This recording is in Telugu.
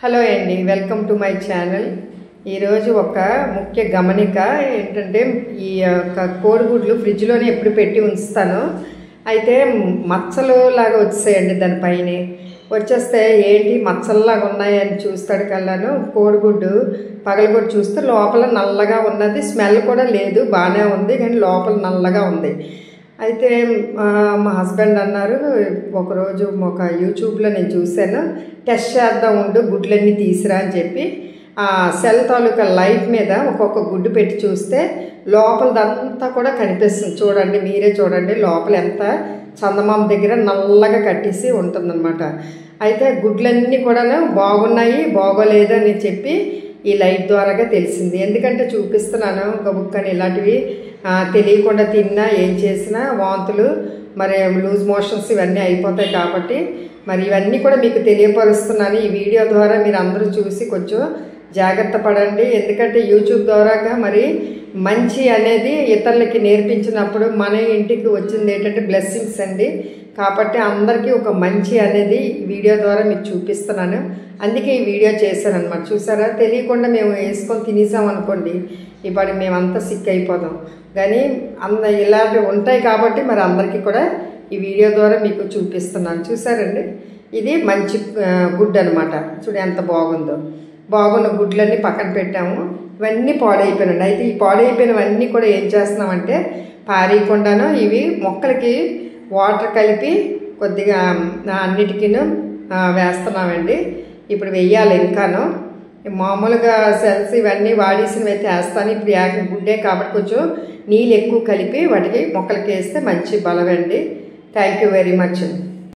హలో అండి, వెల్కమ్ టు మై ఛానల్. ఈరోజు ఒక ముఖ్య గమనిక ఏంటంటే, ఈ యొక్క కోడిగుడ్లు ఫ్రిడ్జ్లోనే ఎప్పుడు పెట్టి ఉంచుతాను. అయితే మచ్చలు లాగా వచ్చేసాయండి. దానిపైన వచ్చేస్తే ఏంటి మచ్చల్లాగా ఉన్నాయని చూస్తాడు కల్లాను కోడిగుడ్డు పగలగొట్టి చూస్తే లోపల నల్లగా ఉన్నది. స్మెల్ కూడా లేదు, బాగానే ఉంది, కానీ లోపల నల్లగా ఉంది. అయితే మా హస్బెండ్ అన్నారు, ఒకరోజు ఒక యూట్యూబ్లో నేను చూశాను, టెస్ట్ చేద్దాం ఉండు గుడ్లన్నీ తీసిరా అని చెప్పి ఆ సెల్ తాలూకా లైట్ మీద ఒక్కొక్క గుడ్డు పెట్టి చూస్తే లోపలదంతా కూడా కనిపిస్తుంది. చూడండి, మీరే చూడండి, లోపల ఎంత చందమామ దగ్గర నల్లగా కట్టేసి ఉంటుందన్నమాట. అయితే గుడ్లన్నీ కూడా బాగున్నాయి బాగోలేదు అని చెప్పి ఈ లైట్ ద్వారాగా తెలిసింది. ఎందుకంటే చూపిస్తున్నాను గబుక్కని ఇలాంటివి తెలియకుండా తిన్నా ఏం చేసినా వాంతులు మరి లూజ్ మోషన్స్ ఇవన్నీ అయిపోతాయి. కాబట్టి మరి ఇవన్నీ కూడా మీకు తెలియపరుస్తున్నాను ఈ వీడియో ద్వారా. మీరు అందరూ చూసి కొంచెం జాగ్రత్త పడండి. ఎందుకంటే యూట్యూబ్ ద్వారాగా మరి మంచి అనేది ఇతరులకి నేర్పించినప్పుడు మన ఇంటికి వచ్చింది ఏంటంటే బ్లెస్సింగ్స్ అండి. కాబట్టి అందరికీ ఒక మంచి అనేది వీడియో ద్వారా మీకు చూపిస్తున్నాను. అందుకే ఈ వీడియో చేశాను అనమాట. చూసారా, తెలియకుండా మేము వేసుకొని తినేసాం అనుకోండి, ఇప్పుడు మేమంతా సిక్ అయిపోదాం. కానీ ఇలాంటివి ఉంటాయి కాబట్టి మరి అందరికీ కూడా ఈ వీడియో ద్వారా మీకు చూపిస్తున్నాను. చూసారండి, ఇది మంచి గుడ్ అనమాట. చూడు ఎంత బాగుందో. బాగున్న గుడ్లన్నీ పక్కన పెట్టాము. ఇవన్నీ పాడైపోయినాయి. అయితే ఈ పాడైపోయినవన్నీ కూడా ఏం చేస్తున్నామంటే పారేయకుండాను ఇవి మొక్కలకి వాటర్ కలిపి కొద్దిగా అన్నిటికీ వేస్తున్నామండి. ఇప్పుడు వెయ్యాలి ఇంకాను. మామూలుగా సెల్స్ ఇవన్నీ వాడేసినవి అయితే వేస్తాను. ఇప్పుడు గుడ్డే కాబట్టి కొంచెం నీళ్ళు ఎక్కువ కలిపి వాటికి మొక్కలకి వేస్తే మంచి బలమండి. Thank you very much.